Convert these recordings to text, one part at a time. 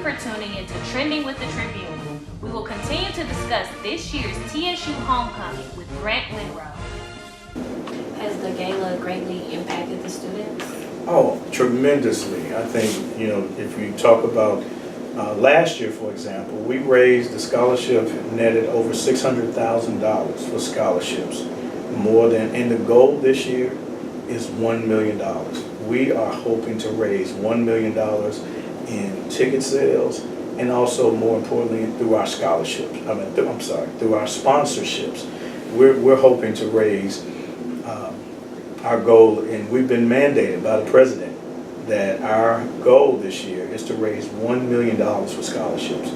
for tuning into Trending with the Tribune. We will continue to discuss this year's TSU homecoming with Grant Winrow. Has the gala greatly impacted the students? Oh, tremendously. I think, if you talk about last year, for example, we raised the scholarship, netted over $600,000 for scholarships. And the goal this year is $1 million. We are hoping to raise $1 million in ticket sales, and also, more importantly, through our scholarships. Through our sponsorships. We're hoping to raise our goal, and we've been mandated by the president that our goal this year is to raise $1 million for scholarships.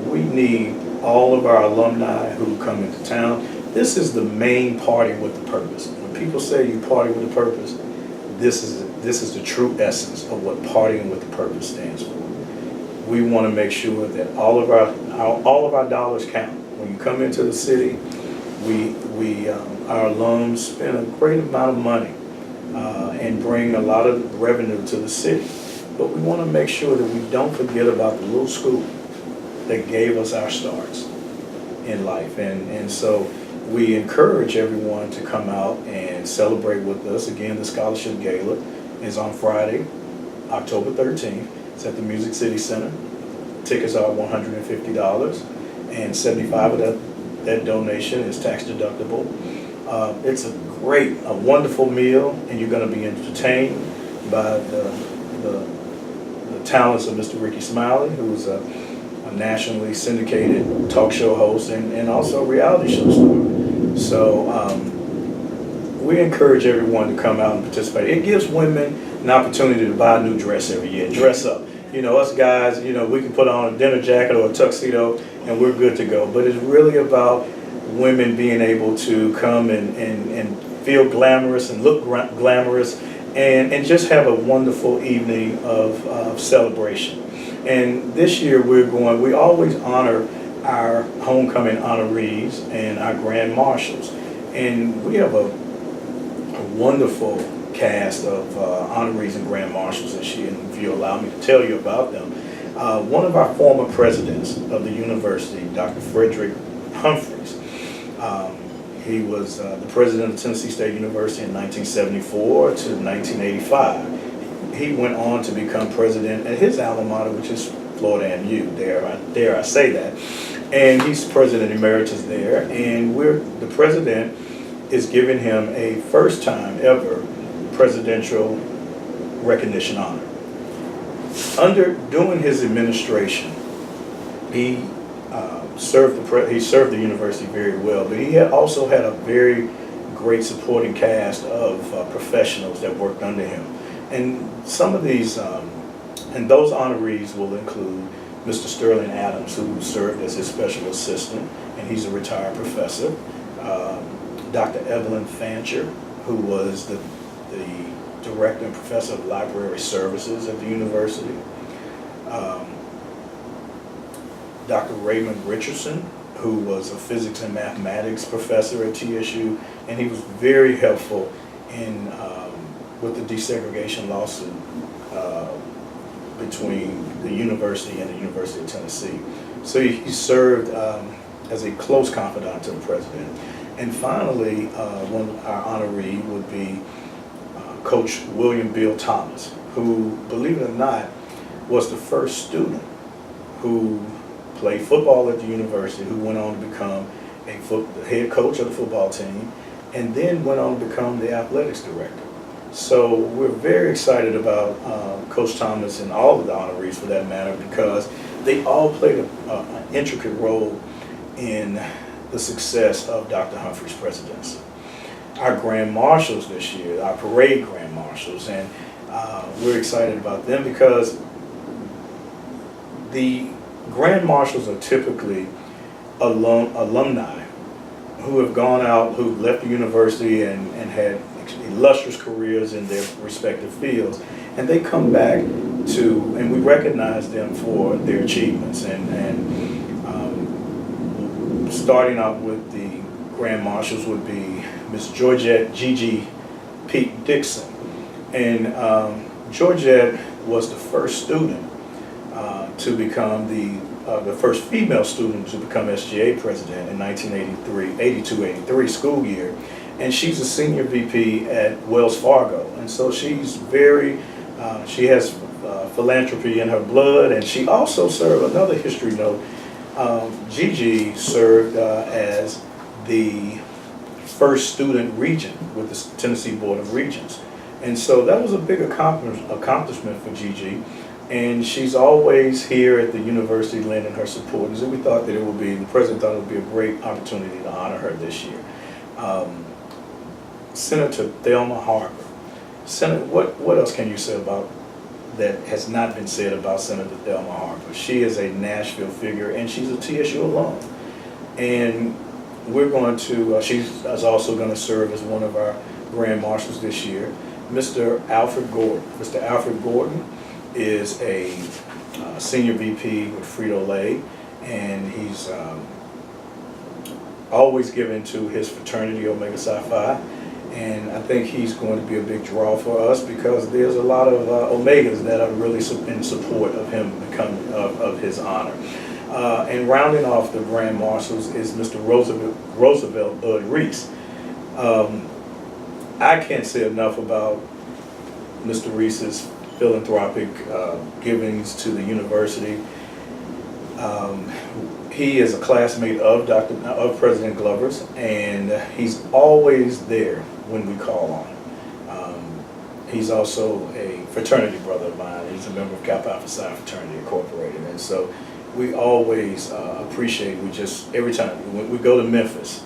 We need all of our alumni who come into town. This is the main party with the purpose. When people say you party with a purpose, this is the true essence of what partying with the purpose stands for. We want to make sure that all of our dollars count. When you come into the city, our alums spend a great amount of money and bring a lot of revenue to the city. But we want to make sure that we don't forget about the little school that gave us our starts in life. And so we encourage everyone to come out and celebrate with us. Again, the Scholarship Gala is on Friday, October 13th. It's at the Music City Center. Tickets are $150, and $75 of that donation is tax deductible. It's a wonderful meal, and you're going to be entertained by the talents of Mr. Ricky Smiley, who's a nationally syndicated talk show host and also a reality show star. So we encourage everyone to come out and participate. It gives women an opportunity to buy a new dress every year, dress up. Us guys, we can put on a dinner jacket or a tuxedo and we're good to go. But it's really about women being able to come and feel glamorous and look glamorous and just have a wonderful evening of celebration. And this year we always honor our homecoming honorees and our grand marshals. And we have a wonderful cast of honorees and grand marshals this year, and if you allow me to tell you about them. One of our former presidents of the university, Dr. Frederick Humphreys, he was the president of Tennessee State University in 1974 to 1985. He went on to become president at his alma mater, which is Florida MU, dare I say that. And he's president emeritus there, and the president is giving him a first time ever presidential recognition honor. During his administration, he served the university very well, but he also had a very great supporting cast of professionals that worked under him. And some of these, and those honorees will include Mr. Sterling Adams, who served as his special assistant, and he's a retired professor. Dr. Evelyn Fancher, who was the director and professor of library services at the university. Dr. Raymond Richardson, who was a physics and mathematics professor at TSU, and he was very helpful with the desegregation lawsuit between the university and the University of Tennessee. So he served as a close confidant to the president. And finally, one of our honoree would be Coach William Bill Thomas, who, believe it or not, was the first student who played football at the university, who went on to become the head coach of the football team, and then went on to become the athletics director. So we're very excited about Coach Thomas and all of the honorees for that matter, because they all played an intricate role in the success of Dr. Humphrey's presidency. Our grand marshals this year, our parade grand marshals, and we're excited about them because the grand marshals are typically alumni who have gone out, who've left the university and had illustrious careers in their respective fields, and they come back and we recognize them for their achievements. And starting out with the grand marshals would be Miss Georgette Gigi Pete Dixon. And Georgette was the first student to become the first female student to become SGA president in 1982-83 school year. And she's a senior VP at Wells Fargo. And so she's she has philanthropy in her blood, and she also served, another history note, Gigi served as the first student regent with the Tennessee Board of Regents. And so that was a big accomplishment for Gigi. And she's always here at the university lending her support. And so we thought that the president thought it would be a great opportunity to honor her this year. Senator Thelma Harper. Senator, what else can you say about that has not been said about Senator Thelma Harper? She is a Nashville figure, and she's a TSU alum. And we're going to, she is also going to serve as one of our Grand Marshals this year. Mr. Alfred Gordon. Mr. Alfred Gordon is a senior VP with Frito-Lay, and he's always given to his fraternity, Omega Psi Phi. And I think he's going to be a big draw for us because there's a lot of Omegas that are really in support of him becoming of his honor. And rounding off the Grand Marshals is Mr. Roosevelt Bud Reese. I can't say enough about Mr. Reese's philanthropic givings to the university. He is a classmate of President Glover's, and he's always there when we call on him. He's also a fraternity brother of mine. He's a member of Kappa Alpha Psi Fraternity Incorporated, and so we always appreciate. Every time we go to Memphis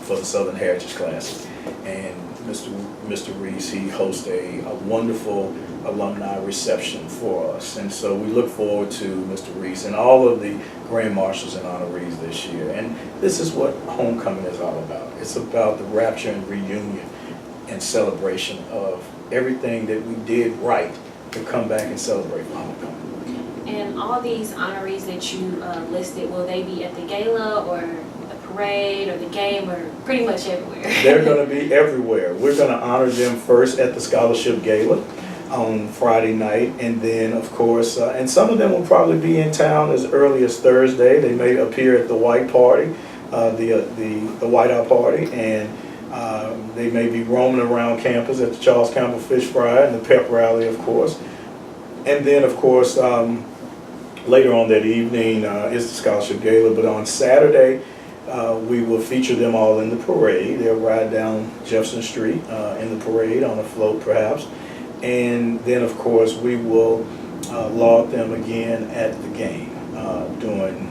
for the Southern Heritage Classic, and Mr. Reese, he hosts a wonderful alumni reception for us. And so we look forward to Mr. Reese and all of the Grand Marshals and honorees this year. And this is what homecoming is all about. It's about the rapture and reunion and celebration of everything that we did right to come back and celebrate for homecoming. And all these honorees that you listed, will they be at the gala or parade or the game, or pretty much everywhere? They're going to be everywhere. We're going to honor them first at the Scholarship Gala on Friday night, and then of course, and some of them will probably be in town as early as Thursday. They may appear at the White Party, the Whiteout Party, and they may be roaming around campus at the Charles Campbell Fish Fry and the pep rally, of course. And then of course, later on that evening is the Scholarship Gala, but on Saturday, we will feature them all in the parade. They'll ride down Jefferson Street in the parade on a float perhaps. And then of course we will laud them again at the game, doing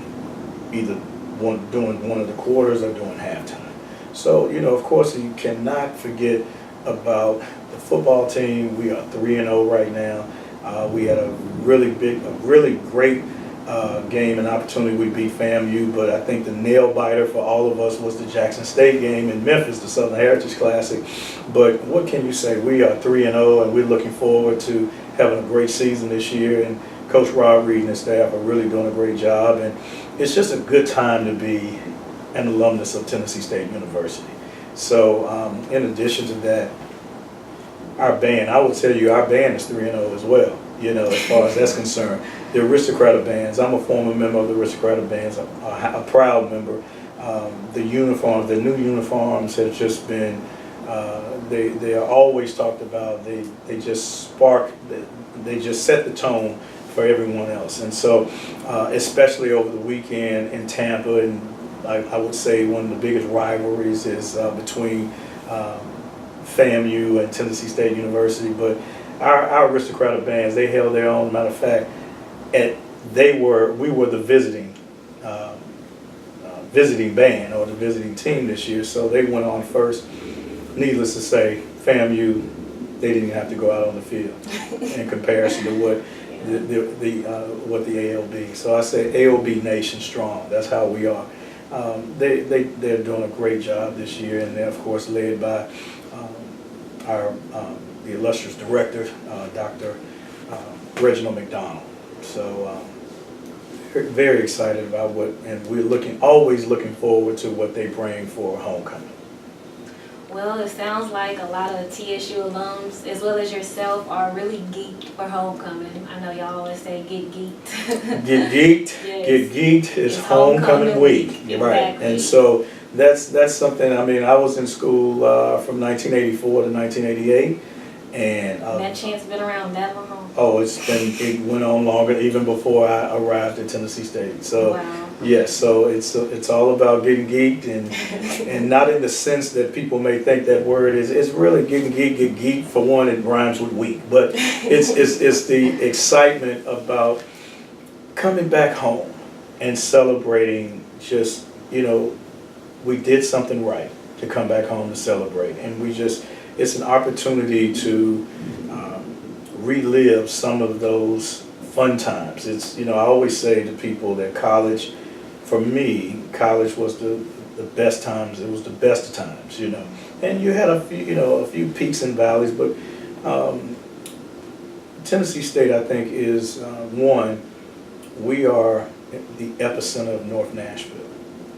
one of the quarters or doing halftime. So, of course you cannot forget about the football team. We are 3-0 right now. We had a really great game and opportunity. We beat FAMU, but I think the nail biter for all of us was the Jackson State game in Memphis, the Southern Heritage Classic. But what can you say? We are 3-0, and we're looking forward to having a great season this year. And Coach Rob Reed and his staff are really doing a great job. And it's just a good time to be an alumnus of Tennessee State University. So in addition to that, our band, I will tell you, our band is 3-0 as well, as far as that's concerned. The Aristocrata Bands, I'm a former member of the Aristocrata Bands, a proud member. The new uniforms have just been, they are always talked about. They just they just set the tone for everyone else. And so, especially over the weekend in Tampa, and I would say one of the biggest rivalries is between FAMU and Tennessee State University. But our Aristocrata Bands, they held their own. Matter of fact, we were the visiting band or the visiting team this year, so they went on first. Needless to say, FAMU, they didn't have to go out on the field in comparison to what the ALB. So I say ALB Nation strong. That's how we are. They're doing a great job this year, and they're of course led by the illustrious director, Dr. Reginald McDonald. So very excited about and we're always looking forward to what they bring for homecoming. Well, it sounds like a lot of TSU alums, as well as yourself, are really geeked for homecoming. I know y'all always say get geeked. Get geeked, Yes. get geeked is It's homecoming week. Exactly. Right, and so that's something, I mean, I was in school from 1984 to 1988, and that chance been around that long? oh, it went on longer, even before I arrived at Tennessee State. So, Wow. yes, so it's all about getting geeked, and not in the sense that people may think that word is. It's really getting geeked. Get geeked, for one, it rhymes with week, but it's the excitement about coming back home and celebrating. Just, we did something right to come back home to celebrate, and it's an opportunity to relive some of those fun times. I always say to people that college, for me, college was the best times. It was the best of times, and you had a few peaks and valleys, but Tennessee State, I think, is one. We are the epicenter of North Nashville,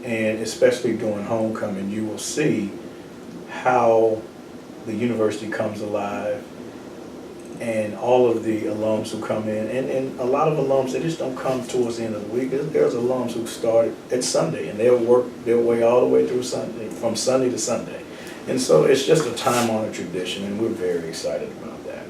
and especially during homecoming, you will see how the university comes alive, and all of the alums who come in, and a lot of alums, they just don't come towards the end of the week. There's alums who started at Sunday, and they'll work their way all the way through Sunday, from Sunday to Sunday. And so it's just a time-honored tradition, and we're very excited about that.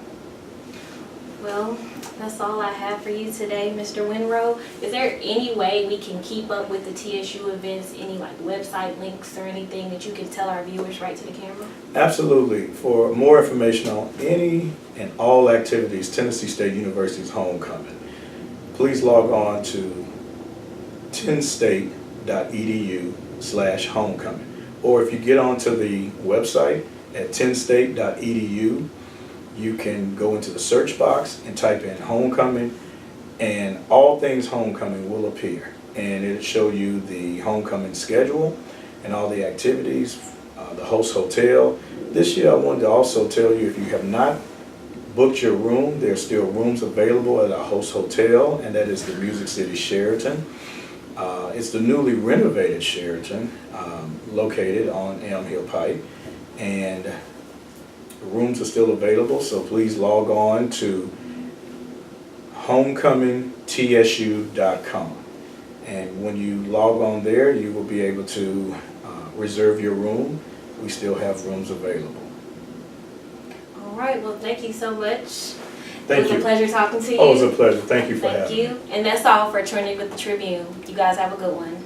Well, that's all I have for you today, Mr. Winrow. Is there any way we can keep up with the TSU events, any website links or anything that you can tell our viewers right to the camera? Absolutely. For more information on any and all activities Tennessee State University's homecoming, please log on to tennstate.edu/homecoming. Or if you get onto the website at tennstate.edu, you can go into the search box and type in homecoming, and all things homecoming will appear. And it'll show you the homecoming schedule and all the activities, the host hotel. This year I wanted to also tell you, if you have not booked your room, there's still rooms available at our host hotel, and that is the Music City Sheraton. It's the newly renovated Sheraton, located on Elm Hill Pike, and the rooms are still available, so please log on to homecomingtsu.com. And when you log on there, you will be able to reserve your room. We still have rooms available. All right, well, thank you so much. Thank you. It was a pleasure talking to you. Oh, it was a pleasure. Thank you for having me. Thank you. And that's all for Trending with the Tribune. You guys have a good one.